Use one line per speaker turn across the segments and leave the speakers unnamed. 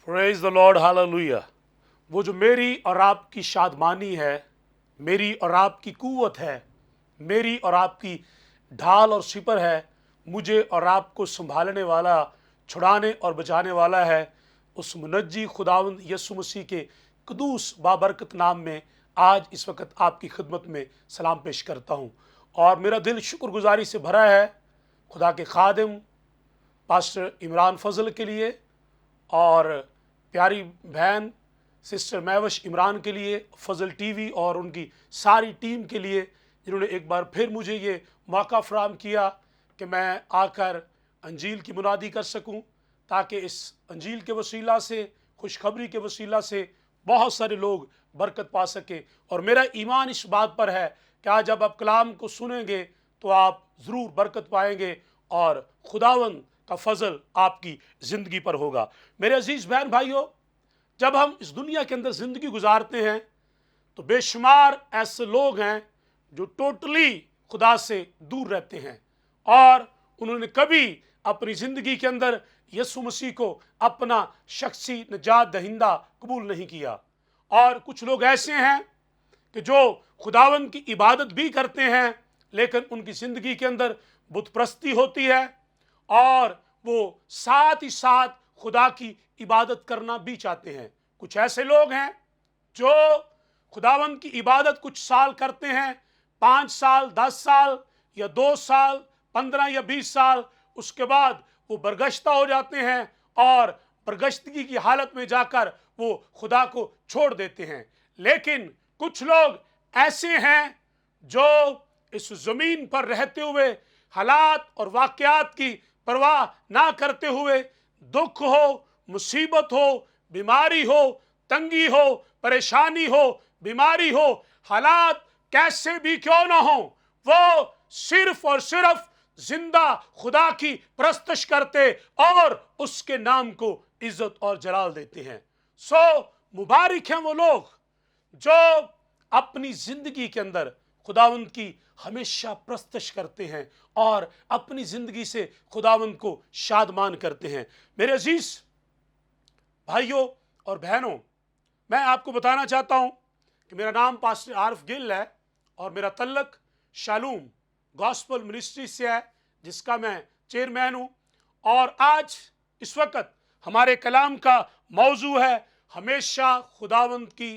Praise the Lord, hallelujah. वो जो मेरी और आपकी शादमानी है, मेरी और आपकी कुव्वत है, मेरी और आपकी ढाल और सिपर है, मुझे और आपको संभालने वाला, छुड़ाने और बचाने वाला है, उस मुनज्जी खुदावंद यीशु मसीह के कदूस बाबरकत नाम में आज इस वक्त आपकी खिदमत में सलाम पेश करता हूँ। और मेरा दिल शुक्रगुजारी से भरा है खुदा के खादिम पास्टर इमरान फजल के लिए और प्यारी बहन सिस्टर मैवश इमरान के लिए, फजल टीवी और उनकी सारी टीम के लिए, जिन्होंने एक बार फिर मुझे ये मौका फराहम किया कि मैं आकर अंजील की मुनादी कर सकूं, ताकि इस अंजील के वसीला से, खुशखबरी के वसीला से बहुत सारे लोग बरकत पा सके। और मेरा ईमान इस बात पर है कि आज जब आप कलाम को सुनेंगे तो आप ज़रूर बरकत पाएंगे और खुदावंद का फजल आपकी ज़िंदगी पर होगा। मेरे अजीज़ बहन भाइयों, जब हम इस दुनिया के अंदर ज़िंदगी गुजारते हैं तो बेशुमार ऐसे लोग हैं जो टोटली खुदा से दूर रहते हैं और उन्होंने कभी अपनी ज़िंदगी के अंदर यीशु मसीह को अपना शख्सी निजात दहिंदा कबूल नहीं किया। और कुछ लोग ऐसे हैं कि जो खुदावंद की इबादत भी करते हैं, लेकिन उनकी ज़िंदगी के अंदर बुत परस्ती होती है और वो साथ ही साथ खुदा की इबादत करना भी चाहते हैं। कुछ ऐसे लोग हैं जो खुदावंद की इबादत कुछ साल करते हैं, 5 साल, 10 साल या 2 साल, 15 या 20 साल, उसके बाद वो बरगश्ता हो जाते हैं और बरगश्तगी की हालत में जाकर वो खुदा को छोड़ देते हैं। लेकिन कुछ लोग ऐसे हैं जो इस ज़मीन पर रहते हुए हालात और वाक़यात की परवाह ना करते हुए, दुख हो, मुसीबत हो, बीमारी हो, तंगी हो, परेशानी हो, बीमारी हो, हालात कैसे भी क्यों ना हो, वो सिर्फ और सिर्फ जिंदा खुदा की परस्तश करते और उसके नाम को इज्जत और जलाल देते हैं। मुबारक हैं वो लोग जो अपनी जिंदगी के अंदर खुदावंद की हमेशा परस्तश करते हैं और अपनी जिंदगी से खुदावंद को शादमान करते हैं। मेरे अजीज भाइयों और बहनों, मैं आपको बताना चाहता हूं कि मेरा नाम पास्टर आरिफ गिल है और मेरा तल्लक शालूम गॉस्पल मिनिस्ट्री से है, जिसका मैं चेयरमैन हूं। और आज इस वक्त हमारे कलाम का मौजू है हमेशा खुदावंद की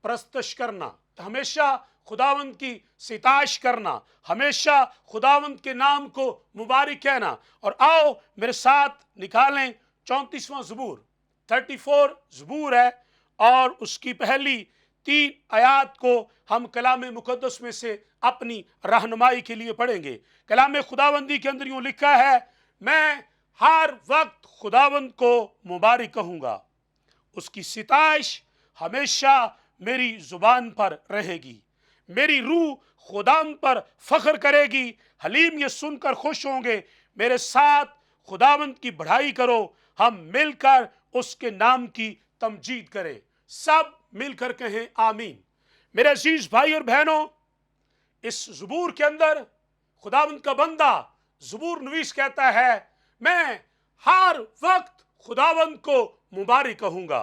परस्तश करना, हमेशा खुदावंद की सिताश करना, हमेशा खुदावंद के नाम को मुबारक कहना। और आओ मेरे साथ निकालें 34वां ज़बूर, 34 ज़बूर है और उसकी पहली 3 आयात को हम कलाम मुकद्दस में से अपनी रहनुमाई के लिए पढ़ेंगे। कलाम खुदावंदी के अंदर यूं लिखा है, मैं हर वक्त खुदावंद को मुबारक कहूँगा, उसकी सिताइश हमेशा मेरी जुबान पर रहेगी। मेरी रूह खुदाम पर फख्र करेगी, हलीम ये सुनकर खुश होंगे। मेरे साथ खुदावंद की बढ़ाई करो, हम मिलकर उसके नाम की तमजीद करें। सब मिलकर कहें आमीन। मेरे अजीज भाई और बहनों, इस ज़बूर के अंदर खुदावंद का बंदा ज़बूर नवीस कहता है, मैं हर वक्त खुदावंद को मुबारक कहूँगा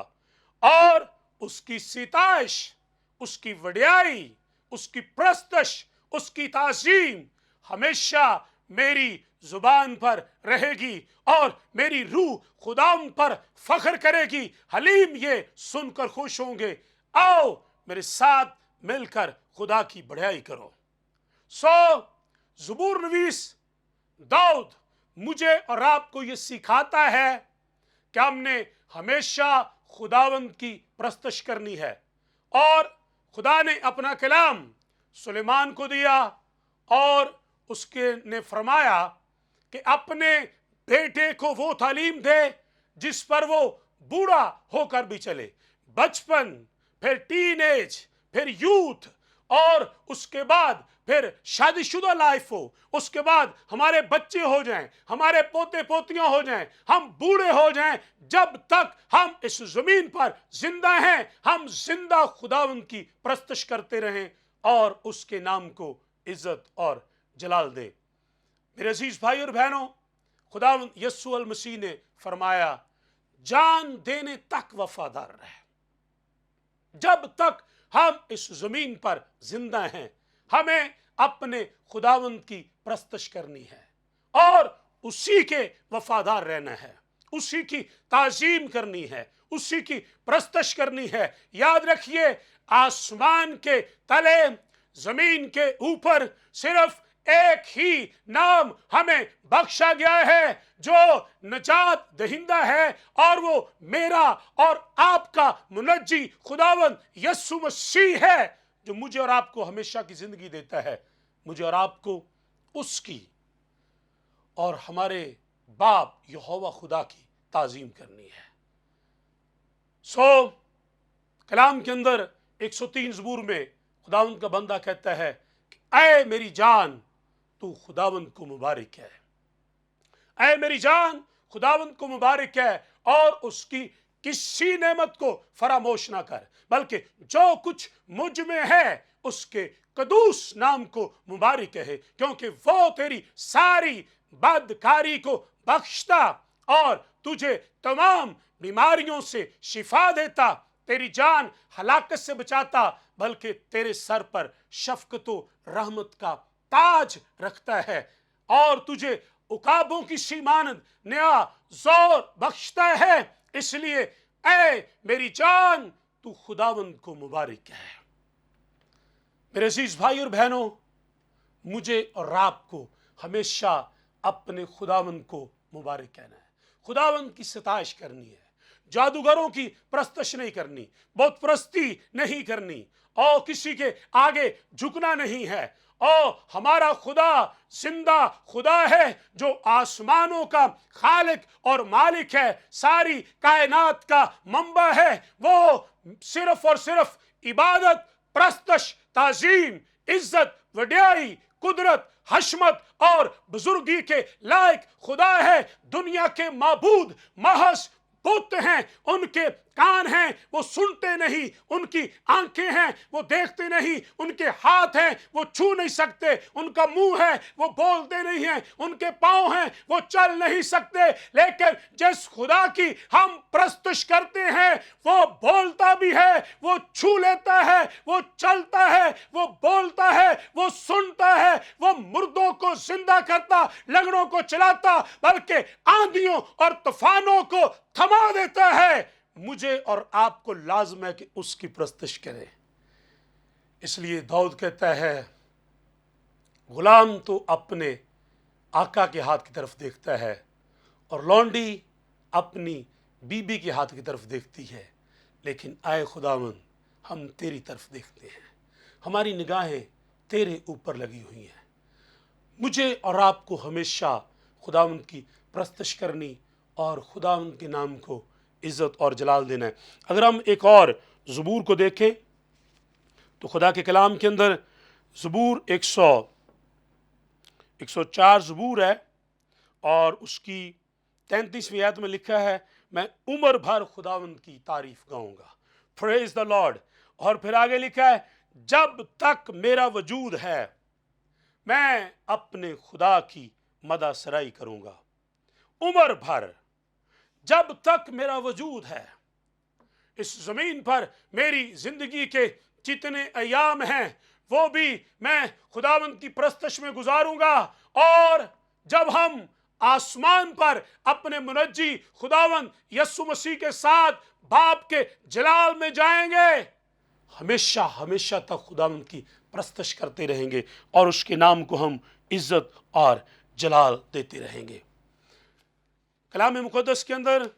और उसकी सिताइश, उसकी वड्याई, उसकी परस्तश, उसकी ताज़ीम हमेशा मेरी जुबान पर रहेगी और मेरी रूह खुदाम पर फख्र करेगी, हलीम ये सुनकर खुश होंगे। आओ मेरे साथ मिलकर खुदा की बढ़ाई करो। ज़बूर नवीस दाऊद मुझे और आपको ये सिखाता है कि हमने हमेशा खुदावंद की परस्तश करनी है। और खुदा ने अपना कलाम सुलेमान को दिया और उसके ने फरमाया कि अपने बेटे को वो तालीम दे जिस पर वो बूढ़ा होकर भी चले। बचपन, फिर टीनेज, फिर यूथ और उसके बाद फिर शादीशुदा लाइफ हो, उसके बाद हमारे बच्चे हो जाएं, हमारे पोते पोतियां हो जाएं, हम बूढ़े हो जाएं, जब तक हम इस जमीन पर जिंदा हैं, हम जिंदा खुदावंद की परस्तश करते रहें और उसके नाम को इज्जत और जलाल दे। मेरे अजीज भाई और बहनों, खुदावंद यीशु अल मसीह ने फरमाया, जान देने तक वफादार रहे। जब तक हम इस जमीन पर जिंदा हैं, हमें अपने खुदावंद की परस्तिश करनी है और उसी के वफादार रहना है, उसी की ताजीम करनी है, उसी की परस्तिश करनी है। याद रखिए, आसमान के तले, जमीन के ऊपर सिर्फ एक ही नाम हमें बख्शा गया है जो नजात दहिंदा है, और वो मेरा और आपका मुनज्जी खुदावंद यीशु मसीह है, जो मुझे और आपको हमेशा की जिंदगी देता है। मुझे और आपको उसकी और हमारे बाप यहोवा खुदा की ताजीम करनी है। कलाम के अंदर 103 ज़बूर में खुदावंद का बंदा कहता है कि ऐ मेरी जान, तू खुदावंद को मुबारक है। ऐ मेरी जान, खुदावंद को मुबारक है और उसकी किसी नेमत को फरामोश ना कर, बल्कि जो कुछ मुझ में है उसके कदूस नाम को मुबारक है, क्योंकि वो तेरी सारी बदकारी को बख्शता और तुझे तमाम बीमारियों से शिफा देता, तेरी जान हलाकत से बचाता, बल्कि तेरे सर पर शफकत रहमत का ताज रखता है और तुझे उकाबों की सी मानद नया जोर बख्शता है। इसलिए ऐ मेरी जान, तू खुदावंद को मुबारक है। मेरे अजीज भाई और बहनों, मुझे और आपको हमेशा अपने खुदावंद को मुबारक कहना है, खुदावंद की सताइश करनी है, जादूगरों की परस्तिश नहीं करनी, बहुत परस्ती नहीं करनी और किसी के आगे झुकना नहीं है। और हमारा खुदा जिंदा खुदा है जो आसमानों का खालिक और मालिक है, सारी कायनात का मंबा है। वो सिर्फ और सिर्फ इबादत, परस्तिश, ताजीम, इज्जत, वड्याई, कुदरत, हशमत और बुजुर्गी के लायक खुदा है। दुनिया के माबूद महज बुत हैं, उनके कान हैं वो सुनते नहीं, उनकी आंखें हैं वो देखते नहीं, उनके हाथ हैं वो छू नहीं सकते, उनका मुंह है वो बोलते नहीं हैं, उनके पांव हैं वो चल नहीं सकते। लेकिन जिस खुदा की हम परस्तिश करते हैं वो बोलता भी है, वो छू लेता है, वो चलता है, वो बोलता है, वो सुनता है, वो मुर्दों को जिंदा करता, लंगड़ों को चलाता, बल्कि आंधियों और तूफानों को थमा देता है। मुझे और आपको लाजम है कि उसकी परस्तिश करें। इसलिए दाऊद कहता है, गुलाम तो अपने आका के हाथ की तरफ देखता है और लौंडी अपनी बीबी के हाथ की तरफ देखती है, लेकिन आए खुदावंद, हम तेरी तरफ देखते हैं, हमारी निगाहें तेरे ऊपर लगी हुई हैं। मुझे और आपको हमेशा खुदावंद की परस्तिश करनी और खुदावंद के नाम को इज्जत और जलाल देना है। अगर हम एक और ज़बूर को देखें तो खुदा के कलाम के अंदर ज़बूर 104 ज़बूर है और उसकी 33वीं आयत में लिखा है, मैं उम्र भर खुदावंद की तारीफ गाऊंगा, प्रेज द लॉर्ड। और फिर आगे लिखा है, जब तक मेरा वजूद है मैं अपने खुदा की मदा सराई करूंगा। उम्र भर, जब तक मेरा वजूद है, इस जमीन पर मेरी जिंदगी के जितने अयाम हैं वो भी मैं खुदावंद की परस्तिश में गुजारूंगा। और जब हम आसमान पर अपने मुनज्जी खुदावंद यीशु मसीह के साथ बाप के जलाल में जाएंगे, हमेशा हमेशा तक खुदावंद की परस्तिश करते रहेंगे और उसके नाम को हम इज्जत और जलाल देते रहेंगे। कलाम मुक़द्दस के अंदर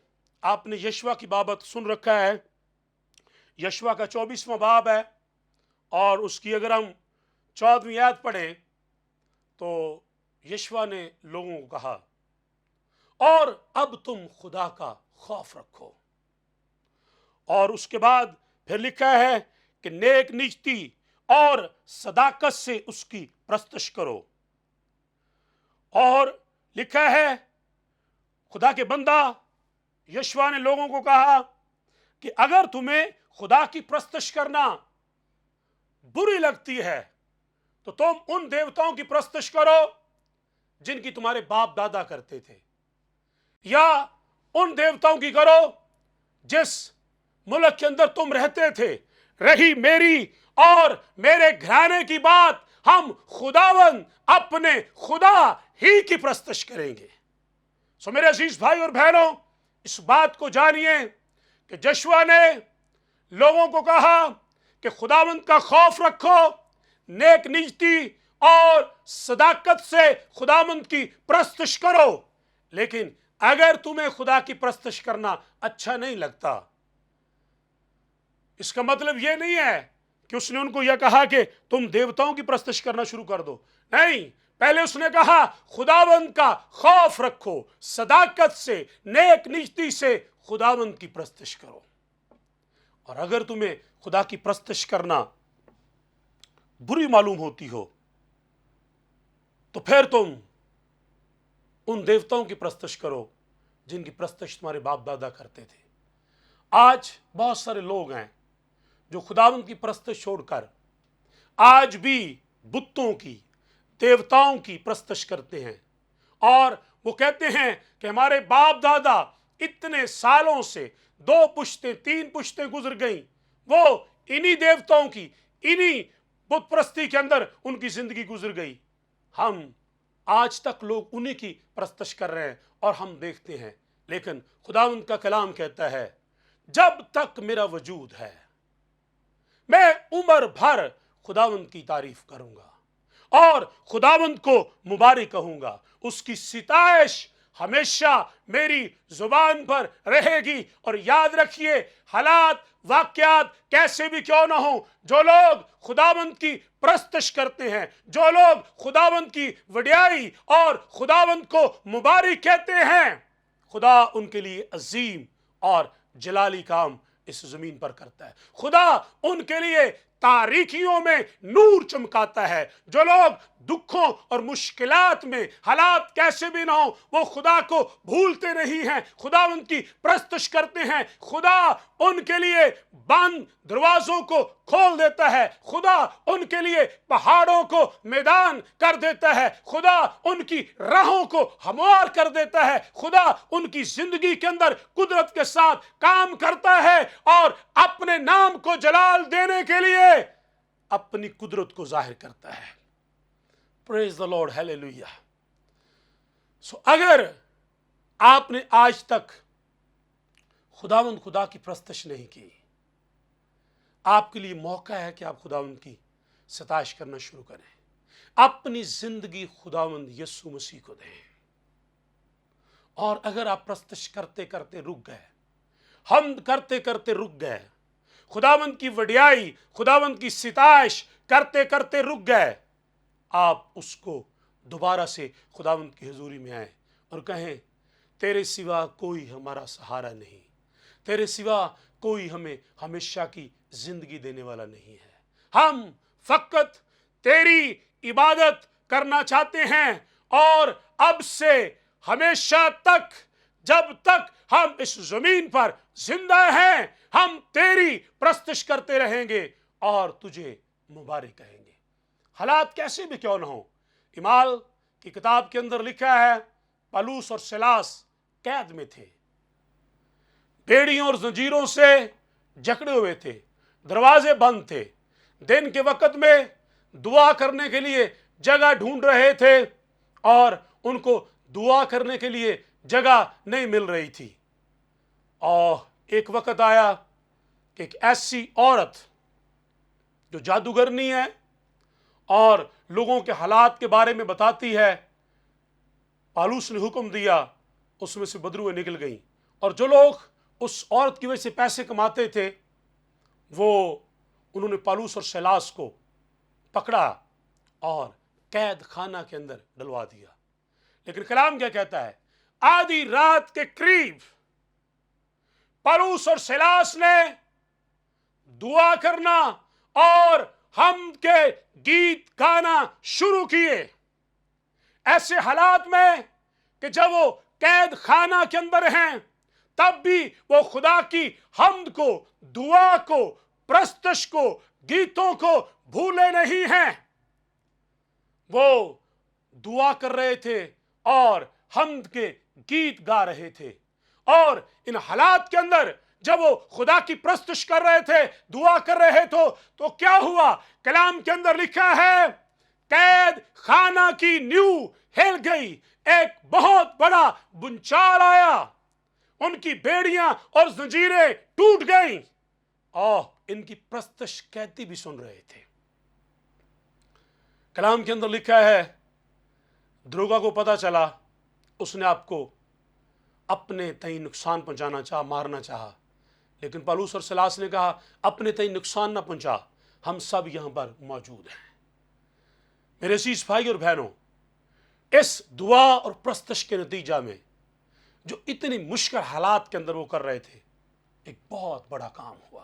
आपने यशवा की बाबत सुन रखा है। यशवा का 24वां बाब है और उसकी अगर हम 14वीं आयत पढ़ें तो यशवा ने लोगों को कहा, और अब तुम खुदा का खौफ रखो। और उसके बाद फिर लिखा है कि नेक निजती और सदाकत से उसकी परस्तिश करो। और लिखा है, खुदा के बंदा यशवा ने लोगों को कहा कि अगर तुम्हें खुदा की परस्तिश करना बुरी लगती है तो तुम उन देवताओं की परस्तिश करो जिनकी तुम्हारे बाप दादा करते थे, या उन देवताओं की करो जिस मुल्क के अंदर तुम रहते थे। रही मेरी और मेरे घराने की बात, हम खुदावन अपने खुदा ही की प्रस्तश करेंगे। सो मेरे अजीज भाई और बहनों, इस बात को जानिए कि यहोशुआ ने लोगों को कहा कि खुदावंद का खौफ रखो, नेक नीति और सदाकत से खुदावंद की प्रस्तश करो। लेकिन अगर तुम्हें खुदा की प्रस्तश करना अच्छा नहीं लगता, इसका मतलब यह नहीं है कि उसने उनको यह कहा कि तुम देवताओं की प्रस्तश करना शुरू कर दो। नहीं, पहले उसने कहा खुदावंद का खौफ रखो, सदाकत से, नेक नीति से खुदावंद की प्रस्तश करो। और अगर तुम्हें खुदा की प्रस्तश करना बुरी मालूम होती हो तो फिर तुम उन देवताओं की प्रस्तश करो जिनकी प्रस्तश तुम्हारे बाप दादा करते थे। आज बहुत सारे लोग हैं जो खुदावंद की प्रस्तश छोड़कर आज भी बुतों की, देवताओं की प्रस्तश करते हैं और वो कहते हैं कि हमारे बाप दादा इतने सालों से 2 पुश्तें 3 पुश्तें गुजर गईं, वो इन्हीं देवताओं की, इन्हीं बुत प्रस्ती के अंदर उनकी जिंदगी गुजर गई। हम आज तक लोग उन्हीं की प्रस्तश कर रहे हैं और हम देखते हैं। लेकिन खुदावंद का कलाम कहता है जब तक मेरा वजूद है मैं उम्र भर खुदावंद की तारीफ करूंगा और खुदावंद को मुबारक कहूंगा। उसकी सिताइश हमेशा मेरी जुबान पर रहेगी। और याद रखिए, हालात वाकयात कैसे भी क्यों ना हो, जो लोग खुदावंद की प्रस्तश करते हैं, जो लोग खुदावंद की वड्याई और खुदावंद को मुबारक कहते हैं, खुदा उनके लिए अजीम और जलाली काम इस जमीन पर करता है। खुदा उनके लिए तारीकियों में नूर चमकाता है। जो लोग दुखों और मुश्किलात में, हालात कैसे भी ना हो, वो खुदा को भूलते नहीं हैं, खुदावंद की प्रस्तश करते हैं। खुदा उनके लिए बंद दरवाजों को खोल देता है। खुदा उनके लिए पहाड़ों को मैदान कर देता है। खुदा उनकी राहों को हमवार कर देता है। खुदा उनकी जिंदगी के अंदर कुदरत के साथ काम करता है और अपने नाम को जलाल देने के लिए अपनी कुदरत को जाहिर करता है। Praise the Lord, hallelujah. सो अगर आपने आज तक खुदावंद खुदा की प्रस्तश नहीं की, आपके लिए मौका है कि आप खुदावंद की सताइश करना शुरू करें। अपनी जिंदगी खुदावंद यीशु मसीह को दें। और अगर आप प्रस्तश करते करते रुक गए, हमद करते करते रुक गए, खुदावंद की वड्याई, खुदावंद की सिताइश करते करते रुक गए, आप उसको दोबारा से खुदावंद की हुजूरी में आए और कहें तेरे सिवा कोई हमारा सहारा नहीं, तेरे सिवा कोई हमें हमेशा की जिंदगी देने वाला नहीं है। हम फकत तेरी इबादत करना चाहते हैं और अब से हमेशा तक, जब तक हम इस जमीन पर जिंदा हैं, हम तेरी प्रस्तश करते रहेंगे और तुझे मुबारक कहेंगे। हालात कैसे भी क्यों ना हो। इमाल की किताब के अंदर लिखा है पौलुस और सिलास कैद में थे, बेड़ियों और जंजीरों से जकड़े हुए थे, दरवाजे बंद थे, दिन के वक्त में दुआ करने के लिए जगह ढूंढ रहे थे और उनको दुआ करने के लिए जगह नहीं मिल रही थी। और एक वक्त आया कि एक ऐसी औरत जो जादूगरनी है और लोगों के हालात के बारे में बताती है, पौलुस ने हुक्म दिया, उसमें से बदरूएं निकल गईं और जो लोग उस औरत की वजह से पैसे कमाते थे वो उन्होंने पौलुस और सिलास को पकड़ा और कैद खाना के अंदर डलवा दिया। लेकिन कलाम क्या कहता है, आधी रात के करीब पौलुस और सिलास ने दुआ करना और हम के गीत गाना शुरू किए। ऐसे हालात में कि जब वो कैद खाना के अंदर हैं, तब भी वो खुदा की हमद को, दुआ को, प्रस्तश को, गीतों को भूले नहीं हैं। वो दुआ कर रहे थे और हमद के गीत गा रहे थे اور ان حالات کے اندر جب وہ خدا کی پرستش کر رہے تھے، دعا کر رہے تو کیا ہوا؟ کلام کے اندر لکھا ہے قید خانہ کی نیو ہل گئی، ایک بہت بڑا بنچال آیا، ان کی بیڑیاں اور زنجیریں ٹوٹ گئیں، اور ان کی پرستش قیدی بھی سن رہے تھے۔ کلام کے اندر لکھا ہے دروگا کو پتا چلا، اس نے آپ کو اپنے تئیں نقصان پہنچانا چاہا، مارنا چاہا، لیکن پالوس اور سلاس نے کہا اپنے تئیں نقصان نہ پہنچا، ہم سب یہاں پر موجود ہیں۔ میرے عزیز بھائی اور بہنوں، اس دعا اور پرستش کے نتیجہ میں جو اتنی مشکل حالات کے اندر وہ کر رہے تھے، ایک بہت بڑا کام ہوا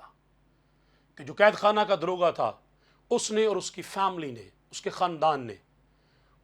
کہ جو قید خانہ کا دروگا تھا، اس نے اور اس کی فیملی نے، اس کے خاندان نے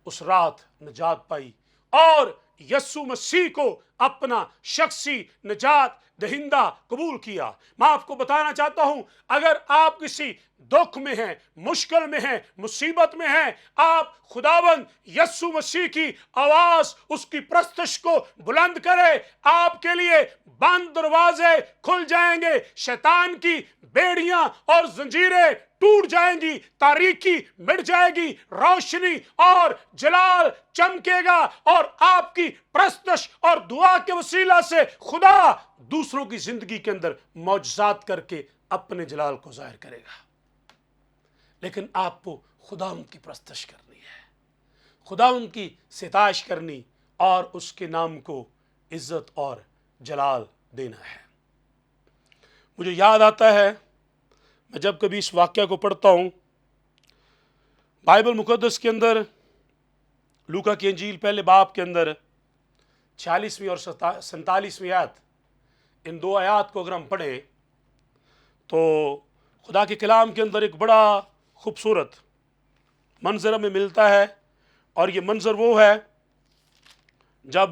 اس رات نجات پائی اور یسوع مسیح کو اپنا شخصی نجات دہندہ قبول کیا۔ میں آپ کو بتانا چاہتا ہوں، اگر آپ کسی دکھ میں ہیں، مشکل میں ہیں، مصیبت میں ہیں، آپ خداوند یسوع مسیح کی آواز، اس کی پرستش کو بلند کرے، آپ کے لیے بند دروازے کھل جائیں گے، شیطان کی بیڑیاں اور زنجیریں ٹوٹ جائیں گی، تاریکی مٹ جائے گی، روشنی اور جلال چمکے گا، اور آپ کی پرستش اور دعا کے وسیلہ سے خدا دوسروں کی زندگی کے اندر معجزات کر کے اپنے جلال کو ظاہر کرے گا۔ لیکن آپ کو خدا ان کی پرستش کرنی ہے، خدا ان کی ستائش کرنی اور اس کے نام کو عزت اور جلال دینا ہے۔ مجھے یاد آتا ہے، میں جب کبھی اس واقعہ کو پڑھتا ہوں، بائبل مقدس کے اندر لوکا کی انجیل پہلے باب کے اندر 46ویں اور 47ویں آیت، ان دو آیات کو اگر ہم پڑھیں تو خدا کے کلام کے اندر ایک بڑا خوبصورت منظر ہمیں ملتا ہے، اور یہ منظر وہ ہے جب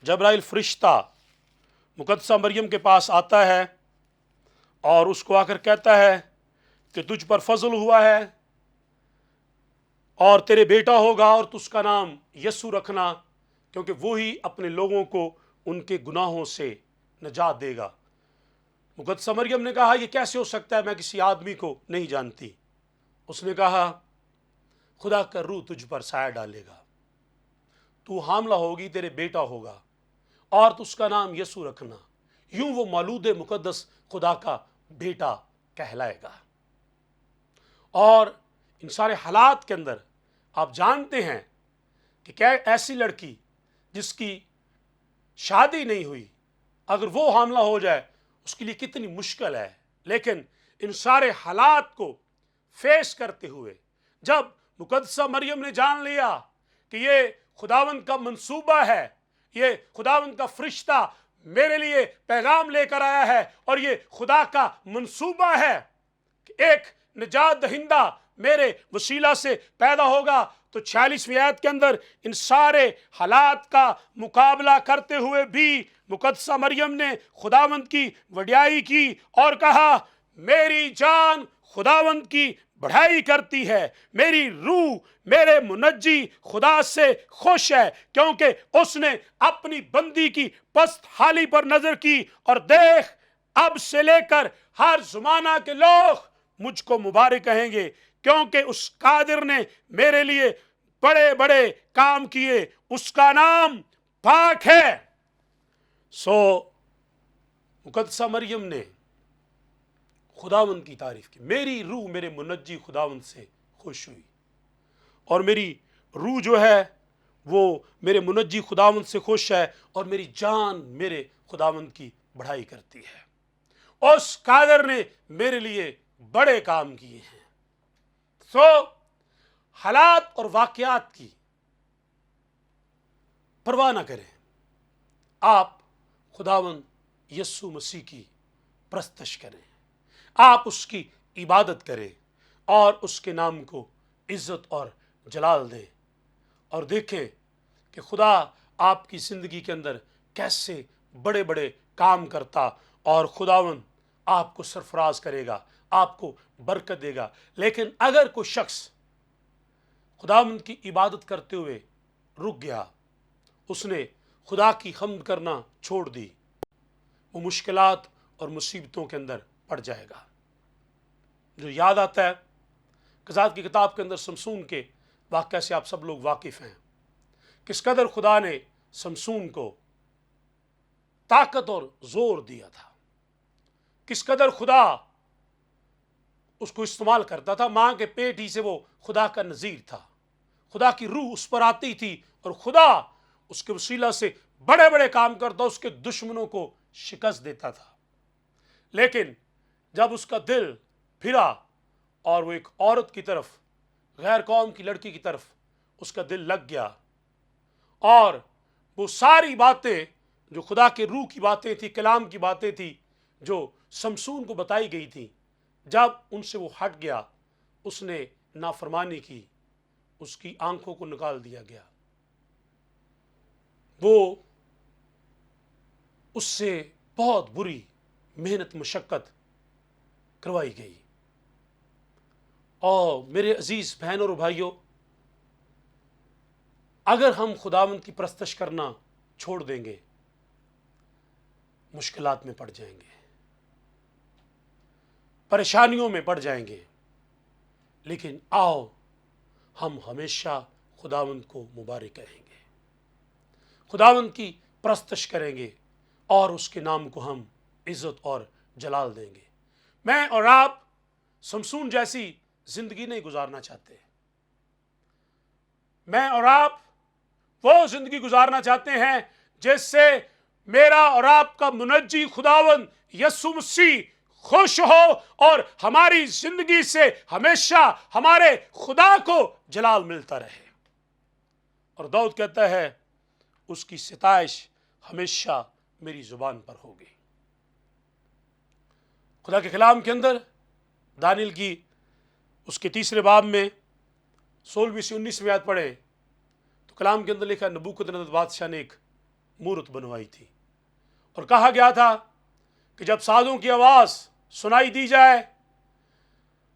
جبرائیل فرشتہ مقدسہ مریم کے پاس آتا ہے اور اس کو آ کر کہتا ہے کہ تجھ پر فضل ہوا ہے اور تیرے بیٹا ہوگا، اور تو اس کا نام یسوع رکھنا، کیونکہ وہی اپنے لوگوں کو ان کے گناہوں سے نجات دے گا۔ مقدسہ مریم نے کہا یہ کیسے ہو سکتا ہے، میں کسی آدمی کو نہیں جانتی۔ اس نے کہا خدا کا روح تجھ پر سایہ ڈالے گا، تو حاملہ ہوگی، تیرے بیٹا ہوگا، اور تو اس کا نام یسوع رکھنا، یوں وہ مولود مقدس خدا کا بیٹا کہلائے گا۔ اور ان سارے حالات کے اندر آپ جانتے ہیں کہ کیا ایسی لڑکی جس کی شادی نہیں ہوئی، اگر وہ حاملہ ہو جائے اس کے لیے کتنی مشکل ہے، لیکن ان سارے حالات کو فیس کرتے ہوئے جب مقدسہ مریم نے جان لیا کہ یہ خداوند کا منصوبہ ہے، یہ خداوند کا فرشتہ میرے لیے پیغام لے کر آیا ہے، اور یہ خدا کا منصوبہ ہے کہ ایک نجات دہندہ میرے وسیلہ سے پیدا ہوگا، تو 46ویں آیت کے اندر ان سارے حالات کا مقابلہ کرتے ہوئے بھی مقدسہ مریم نے خداوند کی وڈیائی کی اور کہا میری جان خداوند کی بڑھائی کرتی ہے، میری روح میرے منجی خدا سے خوش ہے، کیونکہ اس نے اپنی بندی کی پست حالی پر نظر کی، اور دیکھ اب سے لے کر ہر زمانہ کے لوگ مجھ کو مبارک کہیں گے، کیونکہ اس قادر نے میرے لیے بڑے بڑے کام کیے، اس کا نام پاک ہے۔ سو مقدسہ مریم نے خداوند کی تعریف کی، میری روح میرے منجی خداوند سے خوش ہوئی، اور میری روح جو ہے وہ میرے منجی خداوند سے خوش ہے، اور میری جان میرے خداوند کی بڑھائی کرتی ہے، اس قادر نے میرے لیے بڑے کام کیے ہیں۔ سو حالات اور واقعات کی پرواہ نہ کریں، آپ خداوند یسوع مسیح کی پرستش کریں، آپ اس کی عبادت کریں اور اس کے نام کو عزت اور جلال دیں، اور دیکھیں کہ خدا آپ کی زندگی کے اندر کیسے بڑے بڑے کام کرتا، اور خداوند آپ کو سرفراز کرے گا، آپ کو برکت دے گا۔ لیکن اگر کوئی شخص خداوند کی عبادت کرتے ہوئے رک گیا، اس نے خدا کی حمد کرنا چھوڑ دی، وہ مشکلات اور مصیبتوں کے اندر پڑ جائے گا۔ جو یاد آتا ہے قضات کی کتاب کے اندر سمسون کے واقعہ سے آپ سب لوگ واقف ہیں، کس قدر خدا نے سمسون کو طاقت اور زور دیا تھا، کس قدر خدا اس کو استعمال کرتا تھا۔ ماں کے پیٹ ہی سے وہ خدا کا نذیر تھا، خدا کی روح اس پر آتی تھی اور خدا اس کے وسیلہ سے بڑے بڑے کام کرتا، اس کے دشمنوں کو شکست دیتا تھا۔ لیکن جب اس کا دل پھرا اور وہ ایک عورت کی طرف، غیر قوم کی لڑکی کی طرف اس کا دل لگ گیا، اور وہ ساری باتیں جو خدا کے روح کی باتیں تھی، کلام کی باتیں تھی جو سمسون کو بتائی گئی تھی، جب ان سے وہ ہٹ گیا، اس نے نافرمانی کی، اس کی آنکھوں کو نکال دیا گیا، وہ اس سے بہت بری محنت مشقت کروائی گئی۔ اور میرے عزیز بہنوں اور بھائیوں، اگر ہم خداوند کی پرستش کرنا چھوڑ دیں گے، مشکلات میں پڑ جائیں گے، پریشانیوں میں پڑ جائیں گے، لیکن آؤ ہم ہمیشہ خداوند کو مبارک کہیں گے، خداوند کی پرستش کریں گے اور اس کے نام کو ہم عزت اور جلال دیں گے۔ میں اور آپ سمسون جیسی زندگی نہیں گزارنا چاہتے، میں اور آپ وہ زندگی گزارنا چاہتے ہیں جس سے میرا اور آپ کا منجی خداوند یسوع مسیح خوش ہو اور ہماری زندگی سے ہمیشہ ہمارے خدا کو جلال ملتا رہے۔ اور داؤد کہتا ہے اس کی ستائش ہمیشہ میری زبان پر ہوگی۔ خدا کے کلام کے اندر دانیل کی اس کے 3 باب میں 16 سے 19 آیت پڑھے تو کلام کے اندر لکھا نبوکدنصر بادشاہ نے ایک مورت بنوائی تھی، اور کہا گیا تھا کہ جب سازوں کی آواز سنائی دی جائے،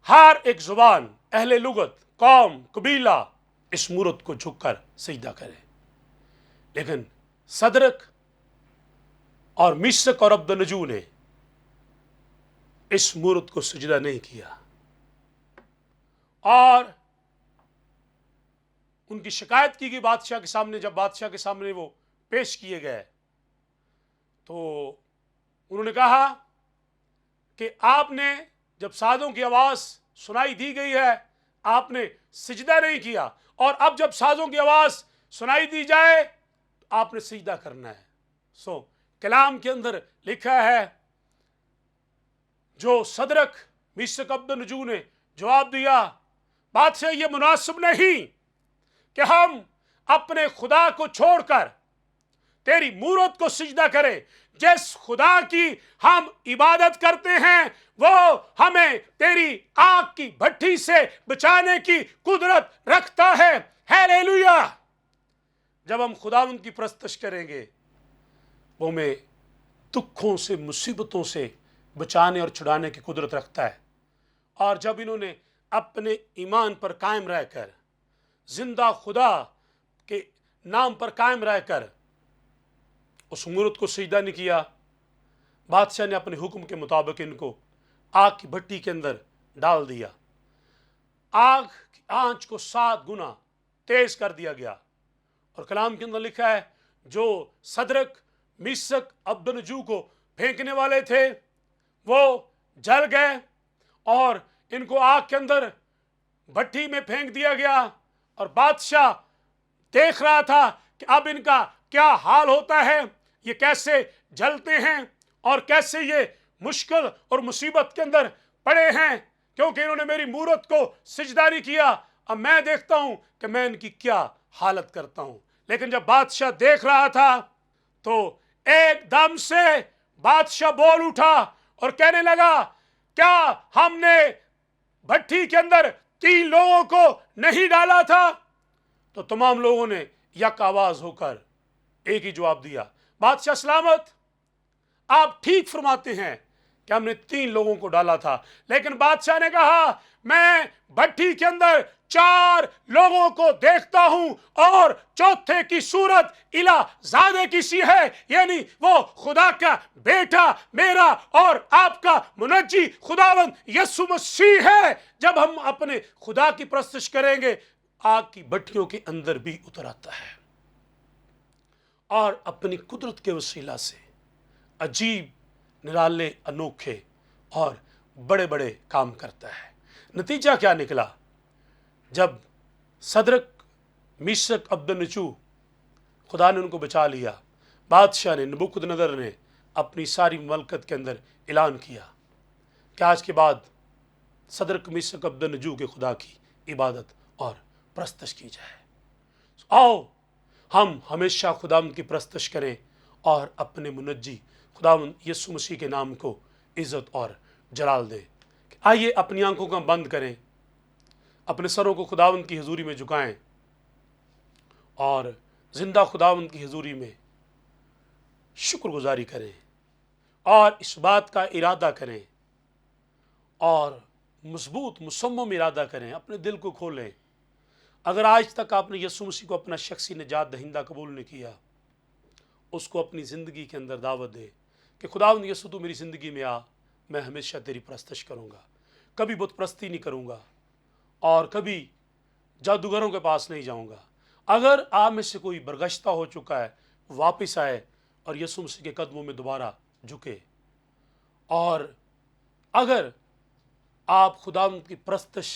ہر ایک زبان، اہل لغت، قوم، قبیلہ اس مورت کو جھک کر سجدہ کرے۔ لیکن صدرک اور میشک اور عبدنجو نے اس مورت کو سجدہ نہیں کیا، اور ان کی شکایت کی گئی بادشاہ کے سامنے۔ جب بادشاہ کے سامنے وہ پیش کیے گئے تو انہوں نے کہا کہ آپ نے جب سازوں کی آواز سنائی دی گئی ہے آپ نے سجدہ نہیں کیا، اور اب جب سازوں کی آواز سنائی دی جائے تو آپ نے سجدہ کرنا ہے۔ کلام کے اندر لکھا ہے جو صدرک میشک عبدنجو نے جواب دیا، بادشاہ یہ مناسب نہیں کہ ہم اپنے خدا کو چھوڑ کر تیری مورت کو سجدہ کریں۔ جس خدا کی ہم عبادت کرتے ہیں وہ ہمیں تیری آگ کی بھٹی سے بچانے کی قدرت رکھتا ہے۔ ہیلیلویا! جب ہم خداوند کی پرستش کریں گے وہ ہمیں دکھوں سے، مصیبتوں سے بچانے اور چھڑانے کی قدرت رکھتا ہے۔ اور جب انہوں نے اپنے ایمان پر قائم رہ کر، زندہ خدا کے نام پر قائم رہ کر اس مورت کو سجدہ نہیں کیا، بادشاہ نے اپنے حکم کے مطابق ان کو آگ کی بھٹی کے اندر ڈال دیا۔ آگ کی آنچ کو 7 گنا تیز کر دیا گیا، اور کلام کے اندر لکھا ہے جو صدرک میشک عبدنجو کو پھینکنے والے تھے وہ جل گئے، اور ان کو آگ کے اندر بھٹی میں پھینک دیا گیا، اور بادشاہ دیکھ رہا تھا کہ اب ان کا کیا حال ہوتا ہے، یہ کیسے جلتے ہیں اور کیسے یہ مشکل اور مصیبت کے اندر پڑے ہیں، کیونکہ انہوں نے میری مورت کو سجدہ نہیں کیا۔ اب میں دیکھتا ہوں کہ میں ان کی کیا حالت کرتا ہوں۔ لیکن جب بادشاہ دیکھ رہا تھا تو ایک دم سے بادشاہ بول اٹھا اور کہنے لگا، کیا ہم نے بھٹی کے اندر 3 لوگوں کو نہیں ڈالا تھا؟ تو تمام لوگوں نے یک آواز ہو کر ایک ہی جواب دیا، بادشاہ سلامت، آپ ٹھیک فرماتے ہیں کہ ہم نے 3 لوگوں کو ڈالا تھا۔ لیکن بادشاہ نے کہا، میں بھٹی کے اندر 4 लोगों को देखता हूं और चौथे की सूरत इला ज़ादे की सी है, यानी वो खुदा का बेटा मेरा और आपका मुनज्जी खुदावंद यीशु मसीह है। जब हम अपने खुदा की परस्तिश करेंगे, आग की भट्टियों के अंदर भी उतर आता है और अपनी कुदरत के वसीला से अजीब, निराले, अनोखे और बड़े बड़े काम करता है। नतीजा क्या निकला? जब सदरक, मीशक, अब्दनजू, खुदा ने उनको बचा लिया, बादशाह ने, नबूकदनेस्सर ने अपनी सारी ममलकत के अंदर ऐलान किया कि आज के बाद सदरक, मीशक, अब्दनजू के खुदा की इबादत और परस्तिश की जाए। आओ हम हमेशा खुदावंद की परस्तिश करें और अपने मुनज्जी खुदावंद यीशु मसीह के नाम को इज्जत और जलाल दें। आइए अपनी आंखों को बंद करें, अपने सरों को खुदावंद की हुजूरी में झुकाएं और जिंदा खुदावंद की हुजूरी में शुक्रगुजारी करें और इस बात का इरादा करें और मजबूत मुसम्मम इरादा करें। अपने दिल को खोलें। अगर आज तक आपने यीशु मसीह को अपना शख्सी निजात दहिंदा कबूल नहीं किया, उसको अपनी ज़िंदगी के अंदर दावत दे कि खुदावंद यीशु तू मेरी ज़िंदगी में आ, मैं हमेशा तेरी परस्तिश करूँगा, कभी बुत परस्ती नहीं करूँगा और कभी जादूगरों के पास नहीं जाऊँगा। अगर आप में से कोई बरगश्ता हो चुका है, वापस आए और यीशु मसीह के कदमों में दोबारा झुके। और अगर आप खुदावंद की परस्तिश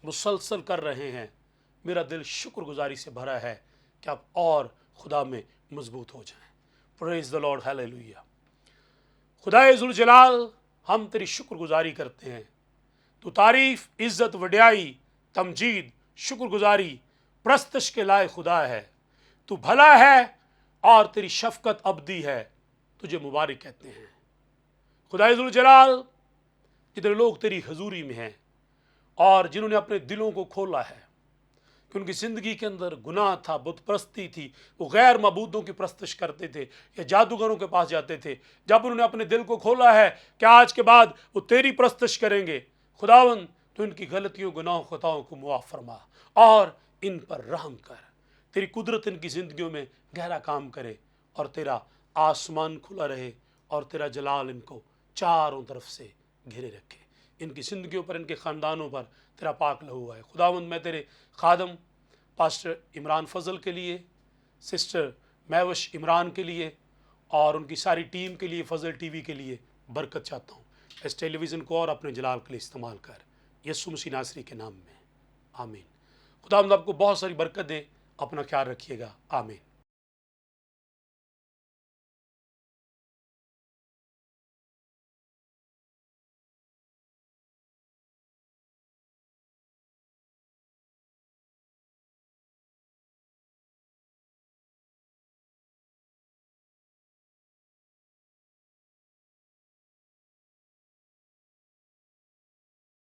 मुसलसल कर रहे हैं, मेरा दिल शुक्रगुजारी से भरा है कि आप और खुदा में मजबूत हो जाएं। Praise the Lord, hallelujah. खुदाए ज़ुल जलाल, हम तेरी शुक्रगुजारी करते हैं। तू तारीफ, इज्जत, वड्याई, तमजीद, शुक्रगुजारी, परस्तिश के लायक खुदा है। तू भला है और तेरी शफकत अबदी है, तुझे मुबारक कहते हैं। खुदाए ज़ुल जलाल, जितने लोग तेरी हजूरी में हैं और जिन्होंने अपने दिलों को खोला है कि उनकी ज़िंदगी के अंदर गुनाह था, बुत परस्ती थी, वो गैर मबूदों की परस्तिश करते थे या जादूगरों के पास जाते थे, जब उन्होंने अपने दिल को खोला है कि आज के बाद वो तेरी परस्तिश करेंगे, खुदावंद तो इनकी गलतियों, गुनाहों, खताओं को मुआफ़ फरमा और इन पर रहम कर। तेरी कुदरत इनकी ज़िंदगियों में गहरा काम करे और तेरा आसमान खुला रहे और तेरा जलाल इनको चारों तरफ से घिरे रखे। इनकी ज़िंदगियों पर, इनके ख़ानदानों पर तेरा पाक लहू है। खुदावंद, मैं तेरे खादम पास्टर इमरान फजल के लिए, सिस्टर महवश इमरान के लिए और उनकी सारी टीम के लिए, फजल टीवी के लिए बरकत चाहता हूँ। इस टेलीविज़न को और अपने जलाल के लिए इस्तेमाल कर, यीशु मसीह नासरी के नाम में, आमीन। खुदावंद आपको बहुत सारी बरकत दे। अपना ख्याल रखिएगा, आमीन।